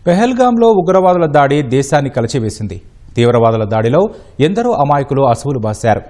పెహల్గాంలో ఉగ్రవాదుల దాడి దేశాన్ని కలచివేసింది. తీవ్రవాదుల దాడిలో ఎందరో అమాయకులు అసువులు బాశారు.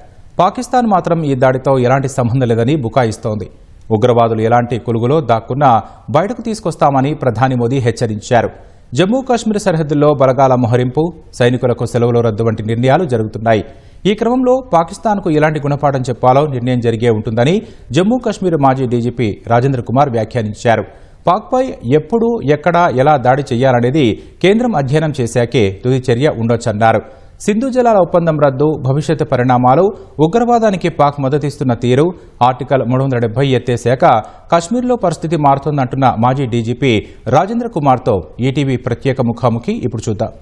పాకిస్తాన్ మాత్రం ఈ దాడితో ఎలాంటి సంబంధం లేదని బుకాయిస్తోంది. ఉగ్రవాదులు ఎలాంటి కొలుగులో దాక్కున్నా బయటకు తీసుకొస్తామని ప్రధాని మోదీ హెచ్చరించారు. జమ్మూ కాశ్మీర్ సరిహద్దుల్లో బలగాల మోహరింపు, సైనికులకు సెలవుల రద్దు వంటి నిర్ణయాలు జరుగుతున్నాయి. ఈ క్రమంలో పాకిస్తాన్కు ఎలాంటి గుణపాఠం చెప్పాలో నిర్ణయం జరిగే ఉంటుందని జమ్మూ కాశ్మీర్ మాజీ డీజీపీ రాజేంద్ర కుమార్ వ్యాఖ్యానించారు. పాక్పై ఎప్పుడు, ఎక్కడ, ఎలా దాడి చేయాలనేది కేంద్రం అధ్యయనం చేశాకే తుది చర్య ఉండొచ్చన్నారు. సింధు జలాల ఒప్పందం రద్దు, భవిష్యత్తు పరిణామాలు, ఉగ్రవాదానికి పాక్ మద్దతిస్తున్న తీరు, ఆర్టికల్ 370 ఎత్తేశాక కశ్మీర్లో పరిస్థితి మారుతోందంటున్న మాజీ డీజీపీ రాజేంద్ర కుమార్తో ఈటీవీ ప్రత్యేక ముఖాముఖి ఇప్పుడు చూద్దాం.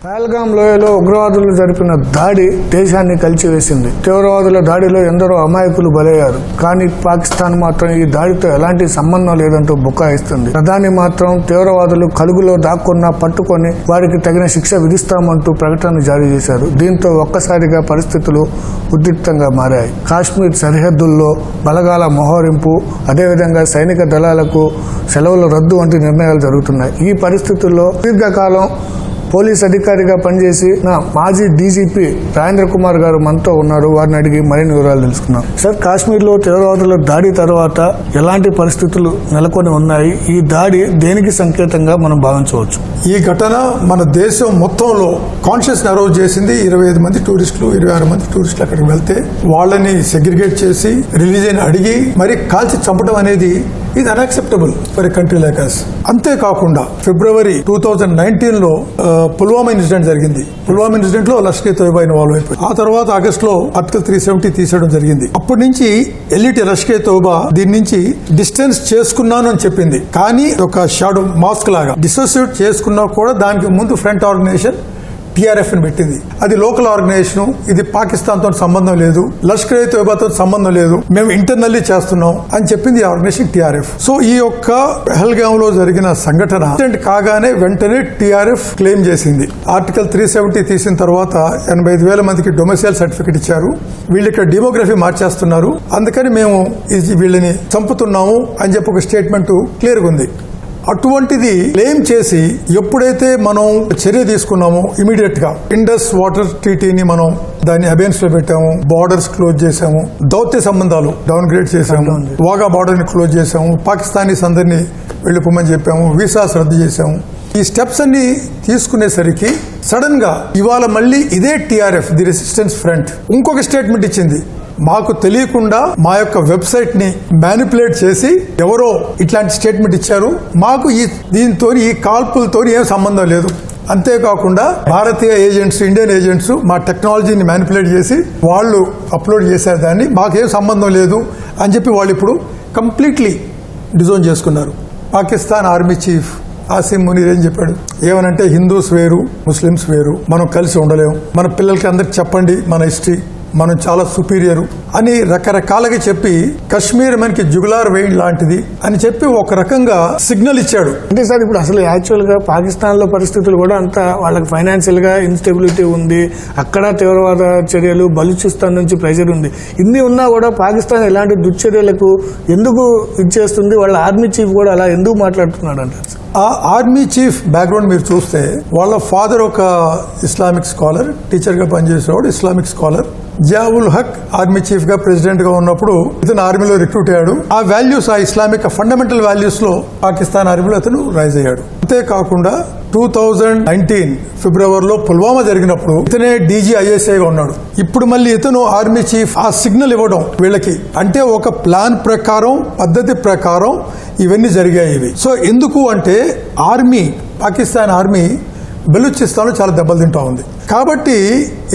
పహల్గాం లోయలో ఉగ్రవాదులు జరిపిన దాడి దేశాన్ని కలిచివేసింది. తీవ్రవాదుల దాడిలో ఎందరో అమాయకులు బలయ్యారు. కానీ పాకిస్తాన్ మాత్రం ఈ దాడితో ఎలాంటి సంబంధం లేదంటూ బుకాయిస్తుంది. ప్రధాని మాత్రం తీవ్రవాదులు కలుగులో దాక్కున్నా పట్టుకొని వారికి తగిన శిక్ష విధిస్తామంటూ ప్రకటన జారీ చేశారు. దీంతో ఒక్కసారిగా పరిస్థితులు ఉద్రిక్తంగా మారాయి. కాశ్మీర్ సరిహద్దుల్లో బలగాల మోహరింపు, అదేవిధంగా సైనిక దళాలకు సెలవుల రద్దు వంటి నిర్ణయాలు జరుగుతున్నాయి. ఈ పరిస్థితుల్లో దీర్ఘకాలం పోలీస్ అధికారిగా పనిచేసి మాజీ డీజీపీ రాజేంద్ర కుమార్ గారు మనతో ఉన్నారు. వారిని అడిగి మరిన్ని వివరాలు తెలుసుకున్నాం. సార్, కాశ్మీర్లో తీవ్రవాదుల దాడి తర్వాత ఎలాంటి పరిస్థితులు నెలకొని ఉన్నాయి? ఈ దాడి దేనికి సంకేతంగా మనం భావించవచ్చు? ఈ ఘటన మన దేశం మొత్తంలో కాన్షియస్ అరౌజ్ చేసింది. 25 మంది టూరిస్టులు, 26 మంది టూరిస్టులు అక్కడికి వెళ్తే వాళ్ళని సెగ్రిగేట్ చేసి రిలీజియన్ అడిగి మరి కాల్చి చంపడం అనేది ఇది unacceptable for a country like us. అంతేకాకుండా ఫిబ్రవరి 2019లో పుల్వామా ఇన్సిడెంట్ జరిగింది. పుల్వామా ఇన్సిడెంట్ లో లష్కర్ తోయిబా ఇన్వాల్వ్ అయిపోయింది. ఆ తర్వాత ఆగస్టులో ఆర్టికల్ 370 తీసేయడం జరిగింది. అప్పటి నుంచి ఎలిట్ లష్కర్ తోయిబా దీని నుంచి డిస్టెన్స్ చేసుకున్నాను అని చెప్పింది. కానీ ఒక షాడో మాస్క్ లాగా డిసోసియేట్ చేసుకున్నా కూడా దానికి ముందు ఫ్రంట్ ఆర్గనైజేషన్ టీఆర్ఎఫ్ ని పెట్టింది. అది లోకల్ ఆర్గనైజేషన్, ఇది పాకిస్తాన్ తో సంబంధం లేదు, లష్కర్ తోయిబాతో సంబంధం లేదు, మేము ఇంటర్నల్లీ చేస్తున్నాం అని చెప్పింది ఆర్గనైజేషన్ టీఆర్ఎఫ్. సో ఈ యొక్క పెహల్గాం లో జరిగిన సంఘటన కాగానే వెంటనే టీఆర్ఎఫ్ క్లెయిమ్ చేసింది. ఆర్టికల్ 370 తీసిన తర్వాత 85,000 మందికి డొమిసైల్ సర్టిఫికెట్ ఇచ్చారు. వీళ్ళు ఇక్కడ డెమోగ్రఫీ మార్చేస్తున్నారు, అందుకని మేము వీళ్ళని చంపుతున్నాము అని చెప్పి ఒక స్టేట్మెంట్ క్లియర్ గా ఉంది. అటువంటిది క్లెయిమ్ చేసి ఎప్పుడైతే మనం చర్య తీసుకున్నామో ఇమీడియట్ గా ఇండస్ వాటర్ ట్రీటీని మనం దాన్ని అబెన్స్ లో పెట్టాము, బార్డర్స్ క్లోజ్ చేశాము, దౌత్య సంబంధాలు డౌన్ గ్రేడ్ చేశాము, వాగా బార్డర్ ని క్లోజ్ చేశాము, పాకిస్తానీస్ అందరినీ వెళ్ళిపోమని చెప్పాము, వీసాస్ రద్దు చేశాము. ఈ స్టెప్స్ అన్ని తీసుకునేసరికి సడన్ గా ఇవాళ మళ్ళీ ఇదే టీఆర్ఎఫ్ ది రెసిస్టెన్స్ ఫ్రంట్ ఇంకొక స్టేట్మెంట్ ఇచ్చింది. మాకు తెలియకుండా మా యొక్క వెబ్సైట్ ని మ్యానిపులేట్ చేసి ఎవరో ఇట్లాంటి స్టేట్మెంట్ ఇచ్చారు, మాకు దీంతో ఈ కాల్పులతో ఏం సంబంధం లేదు. అంతేకాకుండా భారతీయ ఏజెంట్స్, ఇండియన్ ఏజెంట్స్ మా టెక్నాలజీని మ్యానిపులేట్ చేసి వాళ్ళు అప్లోడ్ చేశారు, దాన్ని మాకేం సంబంధం లేదు అని చెప్పి వాళ్ళు ఇప్పుడు కంప్లీట్లీ డిజోన్ చేసుకున్నారు. పాకిస్తాన్ ఆర్మీ చీఫ్ ఆసిమ్ మునీర్ ఏం చెప్పాడు? ఏమనంటే హిందూస్ వేరు, ముస్లిమ్స్ వేరు, మనం కలిసి ఉండలేము, మన పిల్లలకి అందరికి చెప్పండి మన హిస్టరీ, మనం చాలా సుపీరియర్ అని రకరకాలుగా చెప్పి కశ్మీర్ మనకి జుగులార్ వెయిన్ లాంటిది అని చెప్పి ఒక రకంగా సిగ్నల్ ఇచ్చాడు. అంటే సార్, ఇప్పుడు అసలు యాక్చువల్ గా పాకిస్తాన్ లో పరిస్థితులు కూడా అంతా వాళ్ళకి ఫైనాన్షియల్ గా ఇన్స్టెబిలిటీ ఉంది, అక్కడ తీవ్రవాద చర్యలు, బలూచిస్తాన్ నుంచి ప్రెషర్ ఉంది. ఇన్ని ఉన్నా కూడా పాకిస్తాన్ ఇలాంటి దుశ్చర్యలకు ఎందుకు ఇచ్చేస్తుంది? వాళ్ళ ఆర్మీ చీఫ్ కూడా అలా ఎందుకు మాట్లాడుతున్నాడు అంటారు? ఆ ఆర్మీ చీఫ్ బ్యాక్గ్రౌండ్ మీరు చూస్తే వాళ్ళ ఫాదర్ ఒక ఇస్లామిక్ స్కాలర్, టీచర్ గా పనిచేసేవాడు, Islamic scholar. Ziaul Haq army chief గా ప్రెసిడెంట్ గా ఉన్నప్పుడు ఇతను ఆర్మీలో రిక్రూట్ అయ్యాడు. ఆ వాల్యూస్, ఆ ఇస్లామిక్ ఫండమెంటల్ వాల్యూస్ లో పాకిస్తాన్ ఆర్మీలో అతను రైజ్ అయ్యాడు. అంతేకాకుండా 2019 ఫిబ్రవరిలో పుల్వామా జరిగినప్పుడు ఇతనే డీజీ ఐఎస్ఐ గా ఉన్నాడు. ఇప్పుడు మళ్ళీ ఇతను ఆర్మీ చీఫ్. ఆ సిగ్నల్ ఇవ్వడం వీళ్ళకి అంటే ఒక ప్లాన్ ప్రకారం, పద్ధతి ప్రకారం ఇవన్నీ జరిగాయి ఇవి. సో ఎందుకు అంటే ఆర్మీ, పాకిస్తాన్ ఆర్మీ బెలూచిస్తాన్ లో చాలా దెబ్బలు తింటా ఉంది. కాబట్టి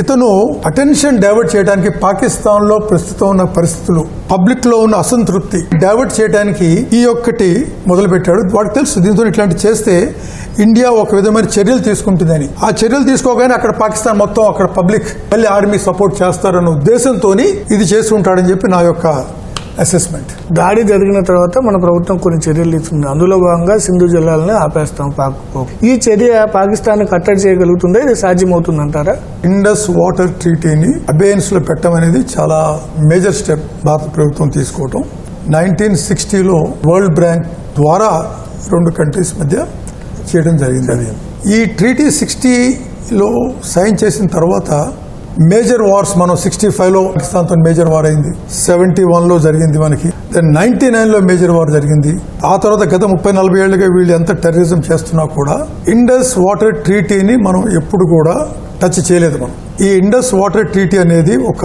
ఇతను అటెన్షన్ డైవర్ట్ చేయడానికి పాకిస్తాన్ లో ప్రస్తుతం ఉన్న పరిస్థితులు, పబ్లిక్ లో ఉన్న అసంతృప్తి డైవర్ట్ చేయడానికి ఈ ఒక్కటి మొదలు పెట్టాడు. వాడికి తెలుసు దీంతో ఇట్లాంటి చేస్తే ఇండియా ఒక విధమైన చర్యలు తీసుకుంటుందని. ఆ చర్యలు తీసుకోగానే అక్కడ పాకిస్తాన్ మొత్తం, అక్కడ పబ్లిక్ మళ్ళీ ఆర్మీ సపోర్ట్ చేస్తారన్న ఉద్దేశంతో ఇది చేసి ఉంటాడని చెప్పి నా యొక్క అసెస్మెంట్. దాడి జరిగిన తర్వాత మన ప్రభుత్వం కొన్ని చర్యలు తీసుకుంది. అందులో భాగంగా సింధు జలాలని ఆపేస్తాం. ఈ చర్య పాకిస్తాన్ కట్టడి చేయగలుగుతుందా? ఇది సాధ్యమవుతుందంటారా? ఇండస్ వాటర్ ట్రీటీని అబేయన్స్ లో పెట్టడం అనేది చాలా మేజర్ స్టెప్ భారత ప్రభుత్వం తీసుకోవటం. 1960లో వరల్డ్ బ్యాంక్ ద్వారా 2 కంట్రీస్ మధ్య చేయడం జరిగింది. ఈ ట్రీటీ 60లో సైన్ చేసిన తర్వాత మేజర్ వార్స్ మనం 65లో పాకిస్తాన్తో మేజర్ వార్ అయింది, 71లో జరిగింది మనకి, దెన్ 99లో మేజర్ వార్ జరిగింది. ఆ తర్వాత గత 30-40 ఏళ్లుగా వీళ్ళు ఎంత టెర్రరిజం చేస్తున్నా కూడా ఇండస్ వాటర్ ట్రీటీని మనం ఎప్పుడు కూడా టచ్ చేయలేదు. మనం ఈ ఇండస్ వాటర్ ట్రీటీ అనేది ఒక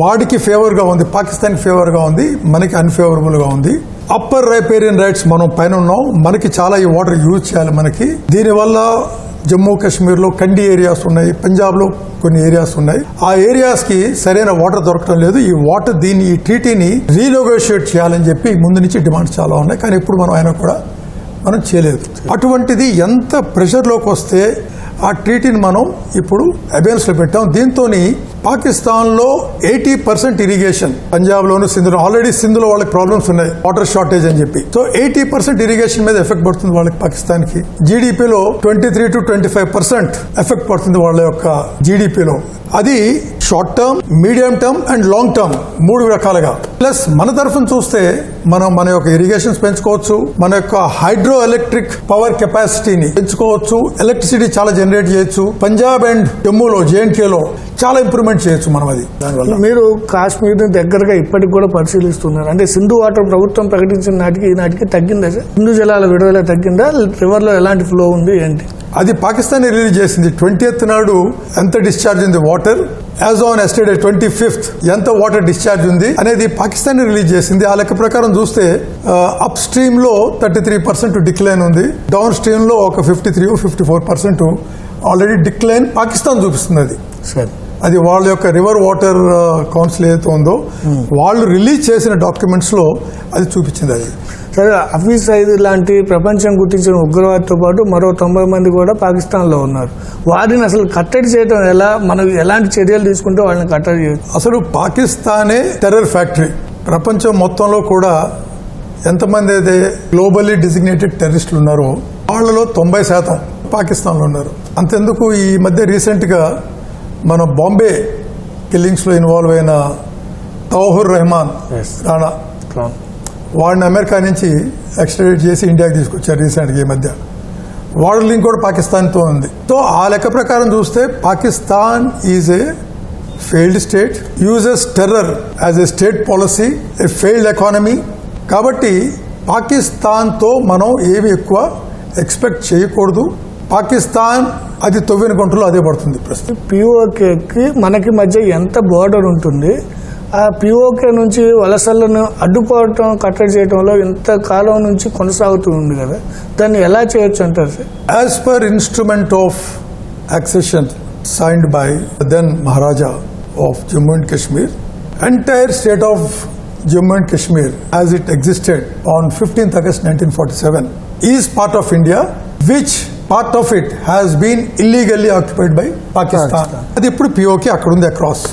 వాడికి ఫేవర్ గా ఉంది, పాకిస్తాన్ ఫేవర్ గా ఉంది, మనకి అన్ఫేవరబుల్ గా ఉంది. అప్పర్ రైపేరియన్ రైట్స్ మనం పైన ఉన్నాం, మనకి చాలా ఈ వాటర్ యూజ్ చేయాలి. మనకి దీనివల్ల జమ్మూ కాశ్మీర్ లో కండి ఏరియాస్ ఉన్నాయి, పంజాబ్ లో కొన్ని ఏరియాస్ ఉన్నాయి. ఆ ఏరియాస్ కి సరైన వాటర్ దొరకడం లేదు. ఈ ట్రీటీని రీనెగోషియేట్ చేయాలని చెప్పి ముందు నుంచి డిమాండ్స్ చాలా ఉన్నాయి, కానీ ఇప్పుడు మనం చేయలేదు. అటువంటిది ఎంత ప్రెషర్ లోకి వస్తే ఆ ట్రీటీని మనం ఇప్పుడు అబేన్స్ లో పెట్టాం. దీంతో పాకిస్తాన్ లో 80% ఇరిగేషన్, పంజాబ్ లోను సింధులో, ఆల్రెడీ సింధులో వాళ్ళకి ప్రాబ్లమ్స్ ఉన్నాయి, వాటర్ షార్టేజ్ అని చెప్పి. సో 80% ఇరిగేషన్ మీద ఎఫెక్ట్ పడుతుంది వాళ్ళకి. పాకిస్తాన్ కి జీడిపిలో 23 to 25% ఎఫెక్ట్ పడుతుంది వాళ్ళ యొక్క జీడిపిలో. అది short term, medium term and long term 3 రకాలుగా. ప్లస్ మన తరఫున చూస్తే మనం మన యొక్క ఇరిగేషన్స్ పెంచుకోవచ్చు, మన యొక్క హైడ్రో ఎలక్ట్రిక్ పవర్ కెపాసిటీని పెంచుకోవచ్చు, ఎలక్ట్రిసిటీ చాలా జనరేట్ చేయొచ్చు. పంజాబ్ అండ్ జమ్మూలో, జేఎండ్కేలో చాలా ఇంప్రూవ్మెంట్ చేయొచ్చు మనం. అది దానివల్ల మీరు కాశ్మీర్ దగ్గరగా ఇప్పటికి కూడా పరిశీలిస్తున్నారు. అంటే సింధు వాటర్ ప్రభుత్వం ప్రకటించిన నాటికి ఈ నాటికి తగ్గిందా సార్? సింధు జలాల విడుదల తగ్గిందా? రివర్ లో ఎలాంటి ఫ్లో ఉంది ఏంటి? అది పాకిస్తాన్ రిలీజ్ చేసింది. 20th నాడు ఎంత డిశ్చార్జ్ ఉంది water, as on yesterday 25th ఎంత వాటర్ డిశ్చార్జ్ ఉంది అనేది పాకిస్తాన్ రిలీజ్ చేసింది. ఆ లెక్క ప్రకారం చూస్తే అప్ స్ట్రీమ్ లో 33% డిక్లైన్ ఉంది, డౌన్ స్ట్రీమ్ లో ఒక 53-54% ఆల్రెడీ డిక్లైన్ పాకిస్తాన్ చూపిస్తుంది. అది సరే, అది వాళ్ళ యొక్క రివర్ వాటర్ కౌన్సిల్ ఏదైతే ఉందో వాళ్ళు రిలీజ్ చేసిన డాక్యుమెంట్స్ లో అది చూపించింది. అది సరే, హఫీజ్ సయీద్ లాంటి ప్రపంచం గుర్తించిన ఉగ్రవాదితో పాటు మరో 90 మంది కూడా పాకిస్తాన్లో ఉన్నారు. వారిని అసలు కట్టడి చేయడం ఎలా? మనం ఎలాంటి చర్యలు తీసుకుంటే వాళ్ళని కట్టడి చేయొచ్చు? అసలు పాకిస్తానే టెర్రర్ ఫ్యాక్టరీ. ప్రపంచం మొత్తంలో కూడా ఎంతమంది అయితే గ్లోబల్లీ డిజిగ్నేటెడ్ టెర్రరిస్టులు ఉన్నారో వాళ్ళలో 90% పాకిస్తాన్లో ఉన్నారు. అంతెందుకు ఈ మధ్య రీసెంట్గా మన బాంబే కిల్లింగ్స్లో ఇన్వాల్వ్ అయిన తౌహుర్ రెహమాన్ రాణా, వాడిని అమెరికా నుంచి ఎక్స్ట్రాడిట్ చేసి ఇండియాకి తీసుకొచ్చారు రీసెంట్గా ఈ మధ్య. వాడి లింక్ కూడా పాకిస్తాన్తో ఉంది. సో ఆ లెక్క ప్రకారం చూస్తే Pakistan is a failed state, uses terror as a state policy, A failed economy. కాబట్టి పాకిస్తాన్తో మనం ఏమి ఎక్కువ ఎక్స్పెక్ట్ చేయకూడదు. పాకిస్తాన్ అది తొవ్విన గుంటలో అదే పడుతుంది ప్రస్తుతం. పిఓకేకి మనకి మధ్య ఎంత బోర్డర్ ఉంటుంది? ఆ పిఓకే నుంచి వలసలను అడ్డుకోవటం, కట్టడి చేయడంలో ఇంతకాలం నుంచి కొనసాగుతూ ఉంది కదా, దాన్ని ఎలా చేయొచ్చు అంటారు sir? As per instrument of accession signed by then Maharaja of Jammu and Kashmir, entire state of Jammu and Kashmir as it existed on 15th August 1947 is part of India, which part of it has been illegally occupied by Pakistan. అది ఇప్పుడు PoK అక్కడ ఉంది across.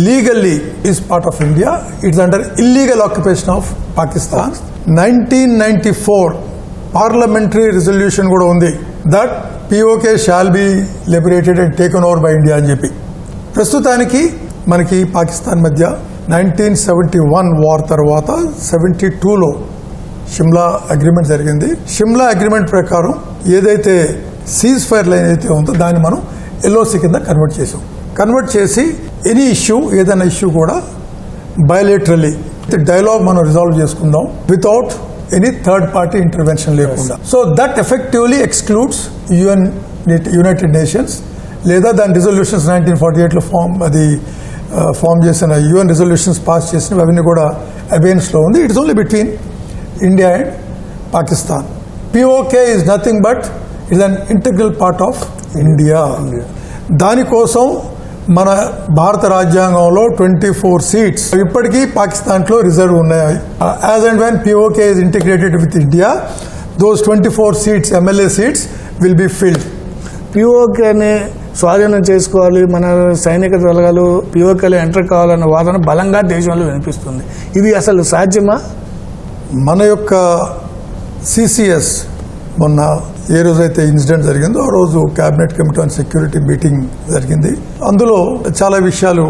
Legally is part of India, it's under illegal occupation of Pakistan. 1994 parliamentary resolution కూడా ఉంది that POK shall be liberated and taken over by India అని చెప్పి. ప్రస్తుతానికి మనకి పాకిస్తాన్ మధ్య 1971 వార్ తర్వాత 72లో షిమ్లా అగ్రిమెంట్ జరిగింది. షిమ్లా అగ్రిమెంట్ ప్రకారం ఏదైతే సీజ్ ఫైర్ లైన్ అయితే ఉందో దాన్ని మనం ఎల్ఓసి కింద కన్వర్ట్ చేసాం. కన్వర్ట్ చేసి ఎనీ ఇష్యూ, ఏదైనా ఇష్యూ కూడా బయోలేటరలీ డైలాగ్ మనం రిజాల్వ్ చేసుకుందాం without any third party intervention లేకుండా. So that effectively excludes United Nations లేదా దాని రిజల్యూషన్స్ 1948లో ఫామ్ చేసిన యుఎన్ రిజల్యూషన్స్ పాస్ చేసినవి అవన్నీ కూడా అబేన్స్లో ఉంది. It's only between India and Pakistan. PoK is nothing but it's an integral part of India. దానికోసం మన భారత రాజ్యాంగంలో 24 సీట్స్ ఇప్పటికీ పాకిస్తాన్లో రిజర్వ్ ఉన్నాయి. As and when PoK is integrated with India, those 24 seats MLA seats will be filled. పిఓకేని స్వాధీనం చేసుకోవాలి, మన సైనిక దళాలు పిఓకేలో ఎంటర్ కావాలన్న వాదన బలంగా దేశంలో వినిపిస్తుంది. ఇది అసలు సాధ్యమా? మన యొక్క సిసిఎస్ మొన్న ఏ రోజైతే ఇన్సిడెంట్ జరిగిందో ఆ రోజు cabinet committee on security meeting జరిగింది. అందులో చాలా విషయాలు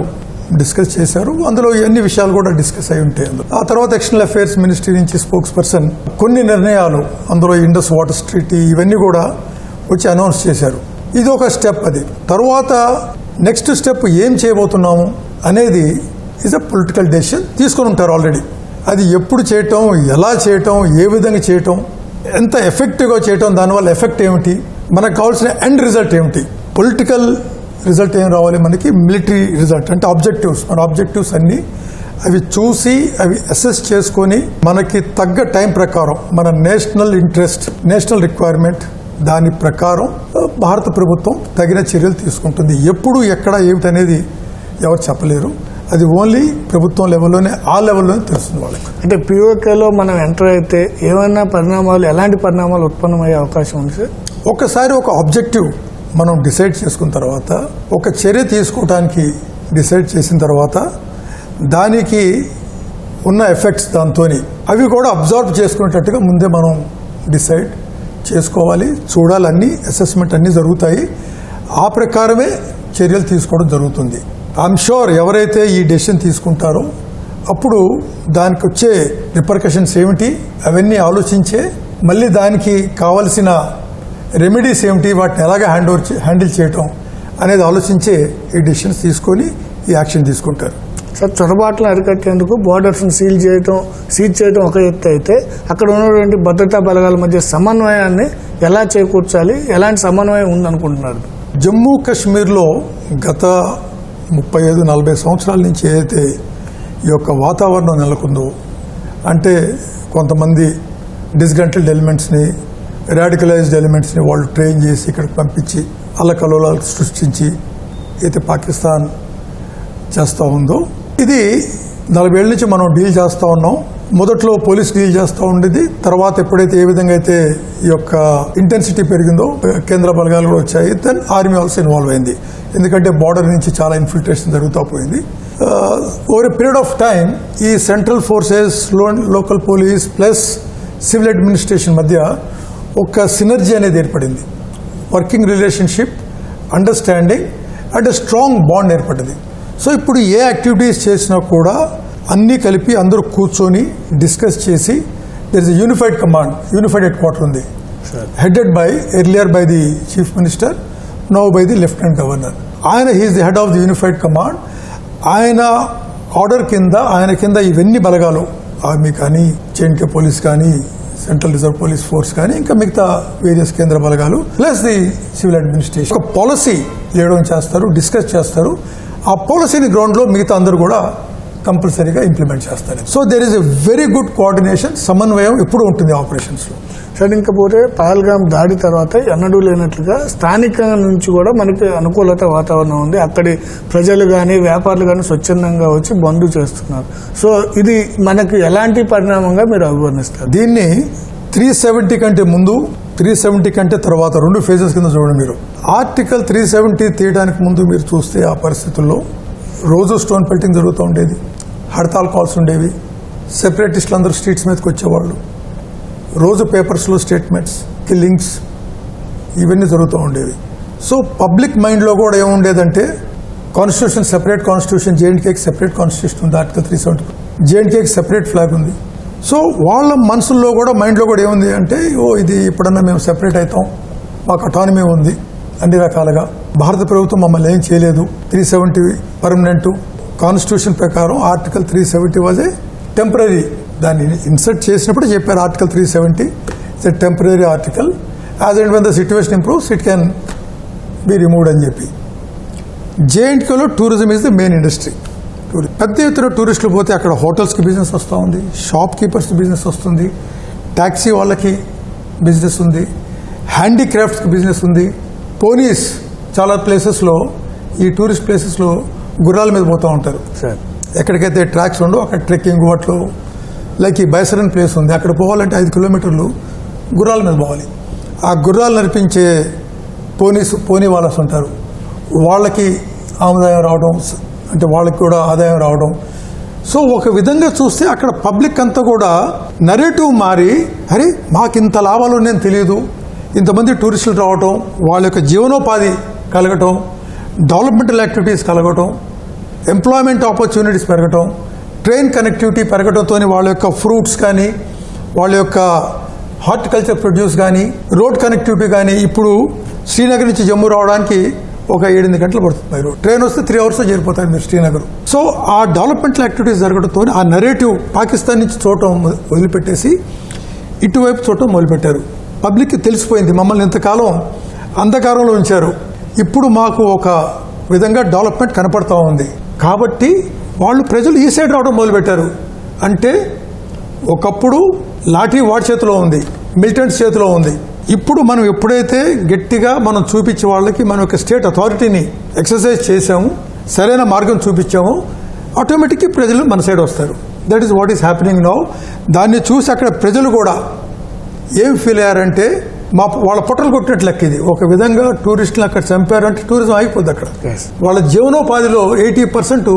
డిస్కస్ చేశారు. అందులో ఎన్ని విషయాలు కూడా డిస్కస్ అయి ఉంటాయి. ఆ తర్వాత ఎక్స్టర్నల్ అఫైర్స్ మినిస్ట్రీ నుంచి స్పోక్స్ పర్సన్ కొన్ని నిర్ణయాలు, అందులో ఇండస్ వాటర్ ట్రీటీ ఇవన్నీ కూడా వచ్చి అనౌన్స్ చేశారు. ఇది ఒక స్టెప్. అది తర్వాత నెక్స్ట్ స్టెప్ ఏం చేయబోతున్నాము అనేది ఈజ్ అ పొలిటికల్ డెసిషన్ తీసుకొని ఉంటారు ఆల్రెడీ. అది ఎప్పుడు చేయటం, ఎలా చేయటం, ఏ విధంగా చేయటం, ఎంత ఎఫెక్టివ్గా చేయటం, దానివల్ల ఎఫెక్ట్ ఏమిటి, మనకు కావాల్సిన ఎండ్ రిజల్ట్ ఏమిటి, పొలిటికల్ రిజల్ట్ ఏం రావాలి, మనకి మిలిటరీ రిజల్ట్ అంటే ఆబ్జెక్టివ్స్, మన ఆబ్జెక్టివ్స్ అన్నీ అవి చూసి అవి అసెస్ చేసుకొని మనకి తగ్గ టైం ప్రకారం మన నేషనల్ ఇంట్రెస్ట్, నేషనల్ రిక్వైర్మెంట్ దాని ప్రకారం భారత ప్రభుత్వం తగిన చర్యలు తీసుకుంటుంది. ఎప్పుడు ఎక్కడ ఏమిటనేది ఎవరు చెప్పలేరు. అది ఓన్లీ ప్రభుత్వం లెవెల్లోనే, ఆ లెవెల్లోనే తెలుస్తుంది వాళ్ళకి. అంటే పిఓకేలో మనం ఎంటర్ అయితే ఏమైనా పరిణామాలు, ఎలాంటి పరిణామాలు ఉత్పన్నమయ్యే అవకాశం ఉంది సార్? ఒకసారి ఒక ఆబ్జెక్టివ్ మనం డిసైడ్ చేసుకున్న తర్వాత, ఒక చర్య తీసుకోవడానికి డిసైడ్ చేసిన తర్వాత దానికి ఉన్న ఎఫెక్ట్స్ దాంతో అవి కూడా అబ్జర్వ్ చేసుకునేటట్టుగా ముందే మనం డిసైడ్ చేసుకోవాలి. చూడాలి, అన్ని అసెస్మెంట్ అన్నీ జరుగుతాయి. ఆ ప్రకారమే చర్యలు తీసుకోవడం జరుగుతుంది. ఐఎమ్ షూర్ ఎవరైతే ఈ డెసిషన్ తీసుకుంటారో అప్పుడు దానికి వచ్చే రిపర్కషన్స్ ఏమిటి అవన్నీ ఆలోచించే, మళ్ళీ దానికి కావలసిన రెమెడీస్ ఏమిటి, వాటిని ఎలాగ హ్యాండిల్ చేయటం అనేది ఆలోచించే ఈ డెసిషన్స్ తీసుకొని ఈ యాక్షన్ తీసుకుంటారు. సార్, చొరబాట్లను అరికట్టేందుకు బోర్డర్స్ని సీజ్ చేయడం ఒక ఎత్తు అయితే, అక్కడ ఉన్నటువంటి భద్రతా బలగాల మధ్య సమన్వయాన్ని ఎలా చేకూర్చాలి, ఎలాంటి సమన్వయం ఉందనుకుంటున్నారు? జమ్మూ కాశ్మీర్లో గత 35-40 సంవత్సరాల నుంచి ఏదైతే ఈ యొక్క వాతావరణం నెలకొందో, అంటే కొంతమంది డిస్గంటల్డ్ ఎలిమెంట్స్ని, రాడికలైజ్డ్ ఎలిమెంట్స్ని వాళ్ళు ట్రైన్ చేసి ఇక్కడికి పంపించి అల్లకల్లోలాలు సృష్టించి అయితే పాకిస్తాన్ చేస్తూ ఉందో, ఇది 40 ఏళ్ళ నుంచి మనం డీల్ చేస్తూ ఉన్నాం. మొదట్లో పోలీస్ డీల్ చేస్తూ ఉండేది. తర్వాత ఎప్పుడైతే ఏ విధంగా అయితే ఈ యొక్క ఇంటెన్సిటీ పెరిగిందో కేంద్ర బలగాలు కూడా వచ్చాయి. దెన్ ఆర్మీ ఆల్సో ఇన్వాల్వ్ అయింది. ఎందుకంటే బార్డర్ నుంచి చాలా ఇన్ఫిల్ట్రేషన్ జరుగుతూ పోయింది. Over a period of time ఈ central forces, local police plus civil administration మధ్య ఒక సినర్జీ అనేది ఏర్పడింది. Working relationship, understanding and strong bond ఏర్పడింది. సో ఇప్పుడు ఏ యాక్టివిటీస్ చేసినా కూడా అన్నీ కలిపి అందరూ కూర్చొని డిస్కస్ చేసి there is a unified command, unified headquarter ఉంది, headed by earlier by the chief minister, now by the lieutenant governor. He is the head of the unified command. ఆయన ఆర్డర్ కింద, ఆయన కింద ఇవన్నీ బలగాలు, ఆర్మీ కానీ, జేఎండ్కే పోలీస్ కానీ, central reserve police force కానీ, ఇంకా మిగతా వేరియస్ కేంద్ర బలగాలు ప్లస్ ది సివిల్ అడ్మినిస్ట్రేషన్ ఒక పాలసీ లేయడం చేస్తారు, డిస్కస్ చేస్తారు. ఆ పాలసీని గ్రౌండ్లో మిగతా అందరూ కూడా కంపల్సరీగా ఇంప్లిమెంట్ చేస్తారు. So there is a very good coordination, సమన్వయం ఎప్పుడు ఉంటుంది ఆపరేషన్స్లో. సార్, ఇంకపోతే పహల్గామ్ దాడి తర్వాత ఎన్నడూ లేనట్లుగా స్థానికంగా నుంచి కూడా మనకి అనుకూలత వాతావరణం ఉంది. అక్కడి ప్రజలు కానీ, వ్యాపారులు కానీ స్వచ్ఛందంగా వచ్చి బంద్ చేస్తున్నారు. సో ఇది మనకి ఎలాంటి పరిణామంగా మీరు అభివర్ణిస్తారు? దీన్ని 370 కంటే ముందు, 370 కంటే తర్వాత 2 ఫేజెస్ కింద చూడండి మీరు. ఆర్టికల్ 370 తీయడానికి ముందు మీరు చూస్తే ఆ పరిస్థితుల్లో రోజు స్టోన్ పెల్టింగ్ జరుగుతూ ఉండేది, హడతాల్ కాల్స్ ఉండేవి, సెపరేటిస్టులు అందరూ స్ట్రీట్స్ మీదకి వచ్చేవాళ్ళు, రోజు పేపర్స్లో స్టేట్మెంట్స్, కిల్లింగ్స్ ఇవన్నీ జరుగుతూ ఉండేవి. సో పబ్లిక్ మైండ్లో కూడా ఏముండేదంటే కాన్స్టిట్యూషన్, సెపరేట్ కాన్స్టిట్యూషన్, జేఎండ్కేకి సెపరేట్ కాన్స్టిట్యూషన్ ఉంది, ఆర్టికల్ 370, జేఎండ్కేకి సెపరేట్ ఫ్లాగ్ ఉంది. సో వాళ్ళ మనసుల్లో కూడా, మైండ్లో కూడా ఏముంది అంటే, ఇది ఇప్పుడన్నా మేము సెపరేట్ అవుతాం, మాకు అటానమీ ఉంది అన్ని రకాలుగా, భారత ప్రభుత్వం మమ్మల్ని ఏం చేయలేదు, 370 పర్మనెంట్. కాన్స్టిట్యూషన్ ప్రకారం ఆర్టికల్ 370 వాజ్ ఏ టెంపరీ. దాన్ని ఇన్సర్ట్ చేసినప్పుడు చెప్పారు article 370 it's a temporary article, as and when the situation improves it can be removed అని చెప్పి. జేఎండ్కేలో tourism is the main industry. పెద్ద ఎత్తున టూరిస్టులు పోతే అక్కడ హోటల్స్కి బిజినెస్ వస్తూ ఉంది, షాప్ కీపర్స్కి బిజినెస్ వస్తుంది, ట్యాక్సీ వాళ్ళకి బిజినెస్ ఉంది, హ్యాండీక్రాఫ్ట్స్కి బిజినెస్ ఉంది. పోలీస్ చాలా ప్లేసెస్లో, ఈ టూరిస్ట్ ప్లేసెస్లో గుర్రాల మీద పోతూ ఉంటారు. ఎక్కడికైతే ట్రాక్స్ ఉండో అక్కడ ట్రెక్కింగ్, వాటిలో లైక్ ఈ బైసరన్ ప్లేస్ ఉంది, అక్కడ పోవాలంటే 5 కిలోమీటర్లు గుర్రాల మీద పోవాలి. ఆ గుర్రాలు నడిపించే పోనీ వాళ్ళస్ ఉంటారు, వాళ్ళకి ఆదాయం రావడం, అంటే వాళ్ళకి కూడా ఆదాయం రావడం. సో ఒక విధంగా చూస్తే అక్కడ పబ్లిక్ అంతా కూడా నరేటివ్ మారి, అరే మాకింత లాభాలు నేను తెలియదు, ఇంతమంది టూరిస్టులు రావటం, వాళ్ళ యొక్క జీవనోపాధి కలగటం, డెవలప్మెంటల్ యాక్టివిటీస్ కలగటం, ఎంప్లాయ్మెంట్ ఆపర్చునిటీస్ పెరగటం, ట్రైన్ కనెక్టివిటీ పెరగటంతో వాళ్ళ యొక్క ఫ్రూట్స్ కానీ, వాళ్ళ యొక్క హార్టికల్చర్ ప్రొడ్యూస్ కానీ రోడ్ కనెక్టివిటీ కానీ ఇప్పుడు శ్రీనగర్ నుంచి జమ్మూ రావడానికి ఒక 7-8 గంటలు పడుతుంది మీరు ట్రైన్ వస్తే 3 అవర్స్ చేరిపోతారు మీరు శ్రీనగర్. సో ఆ డెవలప్మెంటల్ యాక్టివిటీస్ జరగడంతో ఆ నెరేటివ్ పాకిస్తాన్ నుంచి చూడటం వదిలిపెట్టేసి ఇటువైపు చూడటం మొదలుపెట్టారు. పబ్లిక్కి తెలిసిపోయింది మమ్మల్ని ఇంతకాలం అంధకారంలో ఉంచారు, ఇప్పుడు మాకు ఒక విధంగా డెవలప్మెంట్ కనపడతా ఉంది కాబట్టి వాళ్ళు ప్రజలు ఈ సైడ్ రావడం మొదలుపెట్టారు. అంటే ఒకప్పుడు లాఠీ వాడి చేతిలో ఉంది, మిలిటెంట్స్ చేతిలో ఉంది. ఇప్పుడు మనం ఎప్పుడైతే గట్టిగా మనం చూపించే వాళ్ళకి మన యొక్క స్టేట్ అథారిటీని ఎక్సర్సైజ్ చేసాము, సరైన మార్గం చూపించాము, ఆటోమేటిక్గా ప్రజలు మన సైడ్ వస్తారు. That is what is happening now. దాన్ని చూసి అక్కడ ప్రజలు కూడా ఏం ఫీల్ అయ్యారంటే వాళ్ళ పొట్టలు కొట్టినట్లు లెక్క ఇది. ఒక విధంగా టూరిస్టులు అక్కడ చంపారంటే టూరిజం ఆగిపోద్ది అక్కడ. వాళ్ళ జీవనోపాధిలో 80%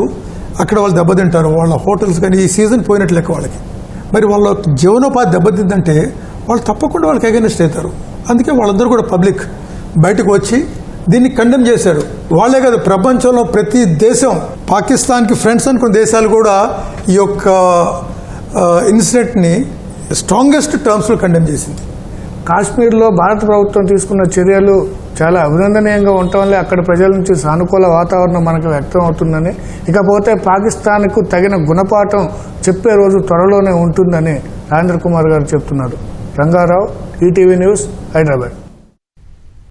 అక్కడ వాళ్ళు దెబ్బతింటారు. వాళ్ళ హోటల్స్ కానీ ఈ సీజన్ పోయినట్లు లెక్క వాళ్ళకి. మరి వాళ్ళ జీవనోపాధి దెబ్బతిందంటే వాళ్ళు తప్పకుండా వాళ్ళకి అగెనిస్ట్ అవుతారు. అందుకే వాళ్ళందరూ కూడా పబ్లిక్ బయటకు వచ్చి దీన్ని కండెమ్ చేశారు. వాళ్ళే కాదు, ప్రపంచంలో ప్రతి దేశం, పాకిస్తాన్కి ఫ్రెండ్స్ అనుకున్న దేశాలు కూడా ఈ యొక్క ఇన్సిడెంట్ని స్ట్రాంగెస్ట్ టర్మ్స్లో కండెమ్ చేసింది. కాశ్మీర్లో భారత ప్రభుత్వం తీసుకున్న చర్యలు చాలా అభినందనీయంగా ఉండటం వల్లే అక్కడ ప్రజల నుంచి సానుకూల వాతావరణం మనకు వ్యక్తం అవుతుందని, ఇకపోతే పాకిస్తాన్కు తగిన గుణపాఠం చెప్పే రోజు త్వరలోనే ఉంటుందని రాజేంద్ర కుమార్ గారు చెప్తున్నారు. Rangarao, ETV news, Hyderabad.